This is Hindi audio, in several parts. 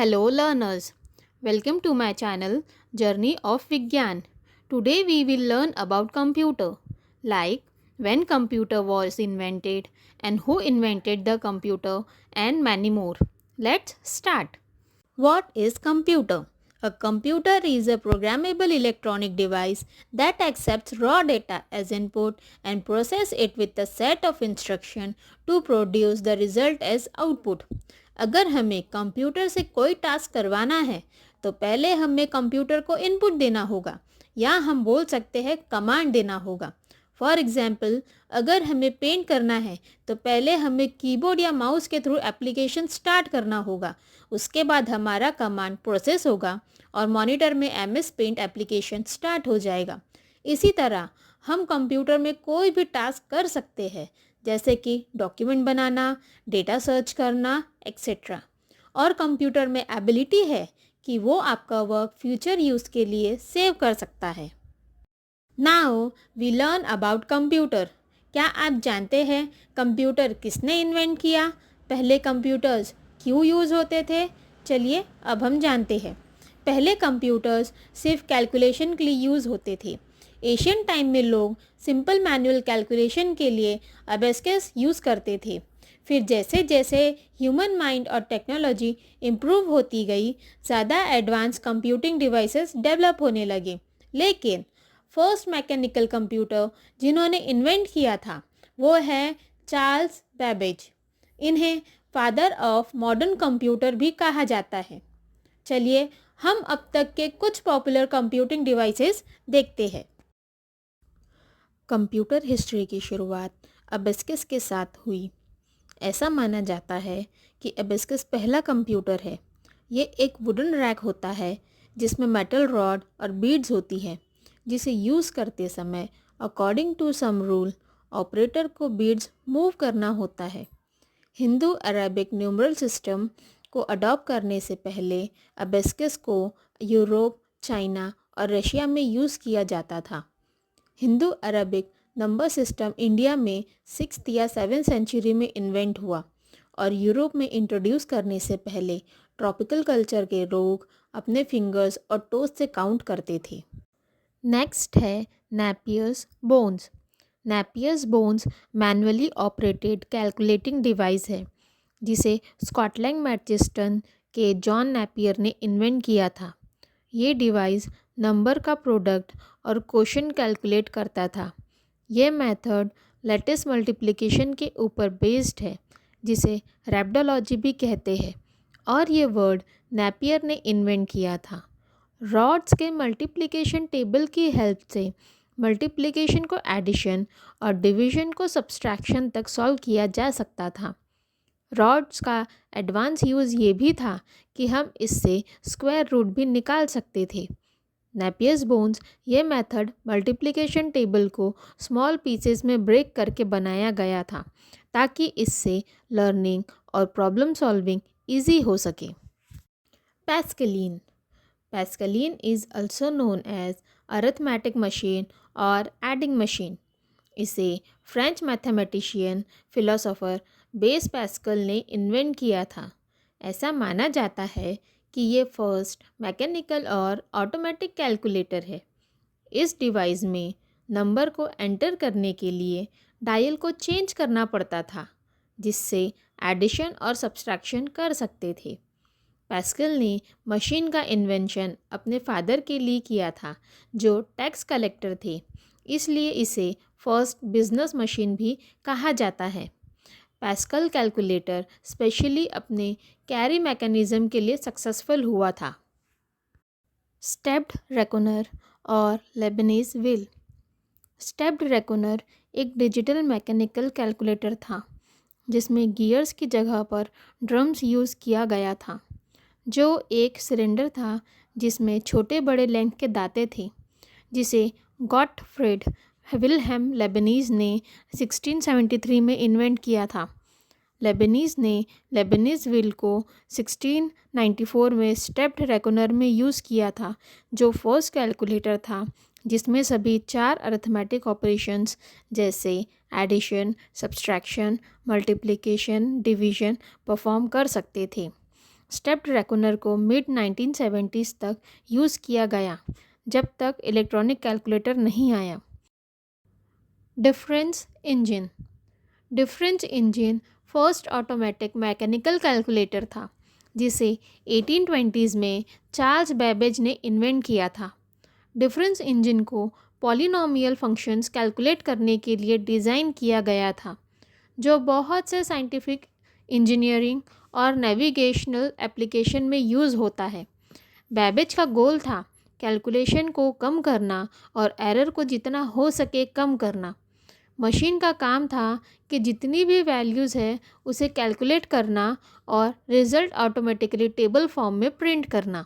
Hello learners, welcome to my channel Journey of Vigyan. Today we will learn about computer, like when computer was invented and who invented the computer and many more. Let's start. What is computer? A computer is a programmable electronic device that accepts raw data as input and processes it with a set of instructions to produce the result as output. अगर हमें कंप्यूटर से कोई टास्क करवाना है तो पहले हमें कंप्यूटर को इनपुट देना होगा या हम बोल सकते हैं कमांड देना होगा। फॉर एग्ज़ाम्पल, अगर हमें पेंट करना है तो पहले हमें कीबोर्ड या माउस के थ्रू एप्लीकेशन स्टार्ट करना होगा। उसके बाद हमारा कमांड प्रोसेस होगा और मॉनिटर में एमएस पेंट एप्लीकेशन स्टार्ट हो जाएगा। इसी तरह हम कंप्यूटर में कोई भी टास्क कर सकते हैं, जैसे कि डॉक्यूमेंट बनाना, डेटा सर्च करना एक्सेट्रा। और कंप्यूटर में एबिलिटी है कि वो आपका वर्क फ्यूचर यूज़ के लिए सेव कर सकता है। Now we learn about computer. क्या आप जानते हैं कंप्यूटर किसने इन्वेंट किया? पहले कंप्यूटर्स क्यों यूज़ होते थे? चलिए अब हम जानते हैं। पहले कंप्यूटर्स सिर्फ कैलकुलेशन के लिए यूज़ होते थे। एशियन टाइम में लोग सिंपल मैनुअल कैलकुलेशन के लिए अबेस्कस यूज़ करते थे। फिर जैसे जैसे ह्यूमन माइंड और टेक्नोलॉजी इम्प्रूव होती गई, ज़्यादा एडवांस कंप्यूटिंग डिवाइसेस डेवलप होने लगे। लेकिन फर्स्ट मैकेनिकल कंप्यूटर जिन्होंने इन्वेंट किया था वो है चार्ल्स बैबेज। इन्हें फादर ऑफ मॉडर्न कंप्यूटर भी कहा जाता है। चलिए हम अब तक के कुछ पॉपुलर कंप्यूटिंग डिवाइसेस देखते हैं। कंप्यूटर हिस्ट्री की शुरुआत अबेस्कस के साथ हुई। ऐसा माना जाता है कि अबेस्कस पहला कंप्यूटर है। ये एक वुडन रैक होता है जिसमें मेटल रॉड और बीड्स होती है, जिसे यूज़ करते समय according to some rule operator को बीड्स मूव करना होता है। हिंदू अरेबिक न्यूमरल सिस्टम को अडॉप्ट करने से पहले अबेस्कस को यूरोप, चाइना और रशिया में यूज़ किया जाता था। Hindu Arabic number system India में 6th या 7th सेंचुरी में इन्वेंट हुआ और यूरोप में इंट्रोड्यूस करने से पहले ट्रॉपिकल कल्चर के लोग अपने फिंगर्स और टोज से काउंट करते थे। नेक्स्ट है Napier's bones. Napier's bones manually operated calculating device है जिसे स्कॉटलैंड मैनचेस्टर के जॉन नेपियर ने इन्वेंट किया था। ये डिवाइस नंबर का प्रोडक्ट और क्वोशंट कैलकुलेट करता था। ये मेथड लेटिस मल्टीप्लिकेशन के ऊपर बेस्ड है, जिसे रैप्डोलॉजी भी कहते हैं, और ये वर्ड नेपियर ने इन्वेंट किया था। रॉड्स के मल्टीप्लिकेशन टेबल की हेल्प से मल्टीप्लिकेशन को एडिशन और डिवीजन को सब्सट्रैक्शन तक सॉल्व किया जा सकता था। रॉड्स का एडवांस यूज़ ये भी था कि हम इससे स्क्वायर रूट भी निकाल सकते थे। नेपियर्स बोन्स ये मेथड मल्टीप्लिकेशन टेबल को स्मॉल पीसेस में ब्रेक करके बनाया गया था ताकि इससे लर्निंग और प्रॉब्लम सॉल्विंग इजी हो सके। Pascaline. Pascaline is also known as arithmetic machine और एडिंग मशीन। इसे French mathematician philosopher Blaise Pascal ने इन्वेंट किया था। ऐसा माना जाता है कि ये फर्स्ट मैकेनिकल और ऑटोमेटिक कैलकुलेटर है। इस डिवाइस में नंबर को एंटर करने के लिए डायल को चेंज करना पड़ता था, जिससे एडिशन और सब्सट्रैक्शन कर सकते थे। पैस्कल ने मशीन का इन्वेंशन अपने फादर के लिए किया था, जो टैक्स कलेक्टर थे, इसलिए इसे फर्स्ट बिजनेस मशीन भी कहा जाता है। पैस्कल कैलकुलेटर स्पेशली अपने कैरी मैकेनिज़्म के लिए सक्सेसफुल हुआ था। स्टेप्ड रेकोनर और लेबनीज़ व्हील। स्टेप्ड रेकोनर एक डिजिटल मैकेनिकल कैलकुलेटर था जिसमें गियर्स की जगह पर ड्रम्स यूज़ किया गया था, जो एक सिलेंडर था जिसमें छोटे बड़े लेंथ के दांते थे, जिसे गॉटफ्रेड विल्हेम लेबनीज़ ने 1673 में इन्वेंट किया था। लेबनीज़ ने लेबनीज़ व्हील को 1694 में स्टेप्ड रेकोनर में यूज़ किया था, जो फर्स्ट कैलकुलेटर था जिसमें सभी 4 अरिथमेटिक ऑपरेशंस जैसे addition, subtraction, multiplication, division perform कर सकते थे। स्टेप्ड रेकॉनर को मिड 1970s तक यूज़ किया गया, जब तक इलेक्ट्रॉनिक कैलकुलेटर नहीं आया। Difference engine. Difference engine first automatic mechanical calculator था, जिसे 1820s में चार्ल्स बेबेज ने इन्वेंट किया था। डिफरेंस इंजन को पॉलिनोमियल फंक्शंस कैलकुलेट करने के लिए डिज़ाइन किया गया था, जो बहुत से साइंटिफिक, इंजीनियरिंग और नेविगेशनल एप्लीकेशन में यूज़ होता है। बेबेज का गोल था कैलकुलेशन को कम करना और एरर को जितना हो सके कम करना। मशीन का काम था कि जितनी भी वैल्यूज़ है उसे कैलकुलेट करना और रिज़ल्ट ऑटोमेटिकली टेबल फॉर्म में प्रिंट करना।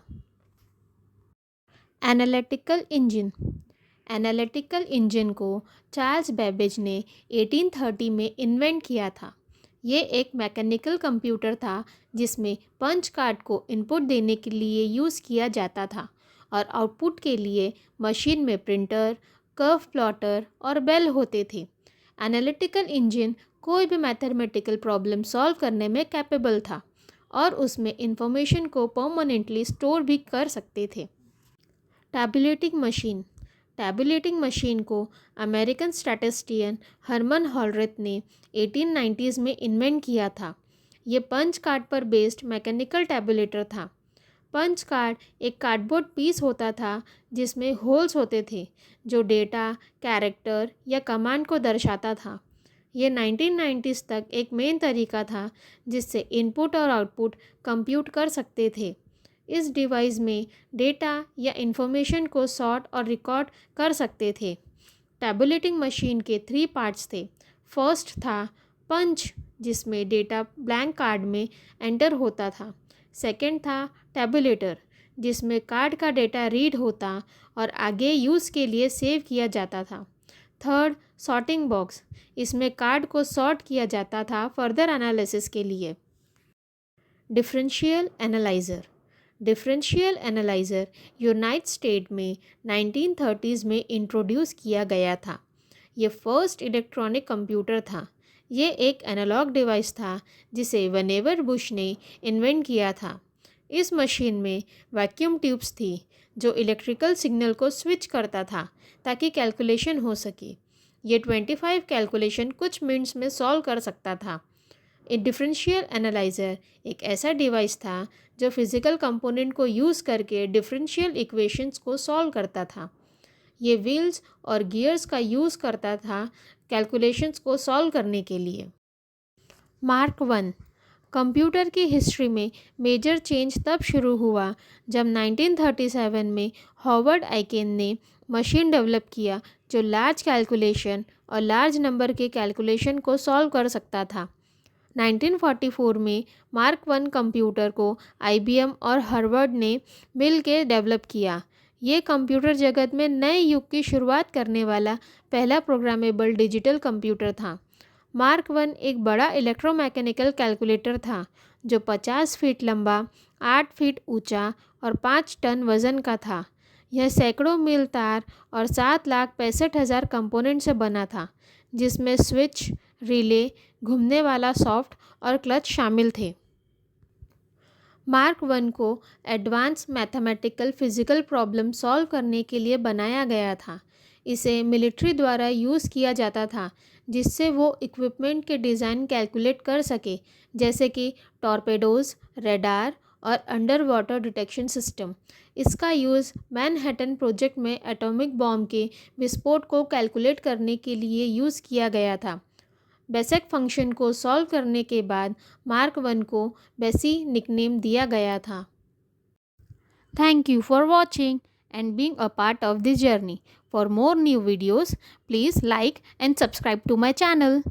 Analytical engine. एनालिटिकल इंजन को चार्ल्स बेबेज ने 1830 में इन्वेंट किया था। ये एक मैकेनिकल कंप्यूटर था जिसमें पंच कार्ड को इनपुट देने के लिए यूज़ किया जाता था और आउटपुट के लिए मशीन में प्रिंटर, कर्व प्लॉटर और बेल होते थे। एनालिटिकल इंजन कोई भी मैथमेटिकल प्रॉब्लम सॉल्व करने में कैपेबल था और उसमें इंफॉर्मेशन को परमानेंटली स्टोर भी कर सकते थे। Tabulating machine. टैबुलेटिंग मशीन को अमेरिकन स्टैटिस्टिशियन हरमन हॉलरेथ ने 1890s में इन्वेंट किया था। ये पंच कार्ड पर बेस्ड मैकेनिकल टैबुलेटर था। पंच कार्ड एक कार्डबोर्ड पीस होता था जिसमें होल्स होते थे, जो डेटा, कैरेक्टर या कमांड को दर्शाता था। ये 1990s तक एक मेन तरीका था जिससे इनपुट और आउटपुट कंप्यूट कर सकते थे। इस डिवाइस में डेटा या इन्फॉर्मेशन को सॉर्ट और रिकॉर्ड कर सकते थे। टैबुलेटिंग मशीन के 3 पार्ट्स थे। फर्स्ट था पंच, जिसमें डेटा ब्लैंक कार्ड में एंटर होता था। सेकंड था टैबुलेटर, जिसमें कार्ड का डेटा रीड होता और आगे यूज़ के लिए सेव किया जाता था। थर्ड, सॉर्टिंग बॉक्स, इसमें कार्ड को सॉर्ट किया जाता था फर्दर एनालिसिस के लिए। Differential analyser. Differential analyser United state में 1930s में इंट्रोड्यूस किया गया था। ये फर्स्ट इलेक्ट्रॉनिक कंप्यूटर था। ये एक एनालॉग डिवाइस था जिसे वनेवर बुश ने इन्वेंट किया था। इस मशीन में वैक्यूम ट्यूब्स थी जो इलेक्ट्रिकल सिग्नल को स्विच करता था ताकि कैलकुलेशन हो सके। ये 25 कैलकुलेशन कुछ मिनट्स में सॉल्व कर सकता था। एक डिफरेंशियल एनालाइज़र एक ऐसा डिवाइस था जो फिज़िकल कंपोनेंट को यूज़ करके डिफरेंशियल इक्वेशंस को सॉल्व करता था। ये व्हील्स और गियर्स का यूज़ करता था कैलकुलेशंस को सॉल्व करने के लिए। मार्क 1। कंप्यूटर की हिस्ट्री में मेजर चेंज तब शुरू हुआ जब 1937 में हॉवर्ड आइकेन ने मशीन डेवलप किया जो लार्ज कैलकुलेशन और लार्ज नंबर के कैलकुलेशन को सॉल्व कर सकता था। 1944 में मार्क 1 कंप्यूटर को IBM और हार्वर्ड ने मिल के डेवलप किया। ये कंप्यूटर जगत में नए युग की शुरुआत करने वाला पहला प्रोग्रामेबल डिजिटल कंप्यूटर था। मार्क 1 एक बड़ा इलेक्ट्रोमैकेनिकल कैलकुलेटर था जो 50 फीट लंबा, 8 फीट ऊंचा और 5 टन वज़न का था। यह सैकड़ों मील तार और 7,65,000 कंपोनेंट से बना था, जिसमें स्विच, रिले, घूमने वाला सॉफ्ट और क्लच शामिल थे। मार्क 1 को advance mathematical physical problem solve करने के लिए बनाया गया था। इसे मिलिट्री द्वारा यूज़ किया जाता था जिससे वो इक्विपमेंट के डिज़ाइन कैलकुलेट कर सके, जैसे कि टॉर्पेडोज़, रेडार और अंडर वाटर डिटेक्शन सिस्टम। इसका यूज़ मैनहट्टन प्रोजेक्ट में एटॉमिक बॉम्ब के विस्फोट को कैलकुलेट करने के लिए यूज़ किया गया था। बेसिक फंक्शन को सॉल्व करने के बाद मार्क 1 को बेसी निकनेम दिया गया था। Thank you for watching and being a part of this journey. For more new videos, please like and subscribe to my channel.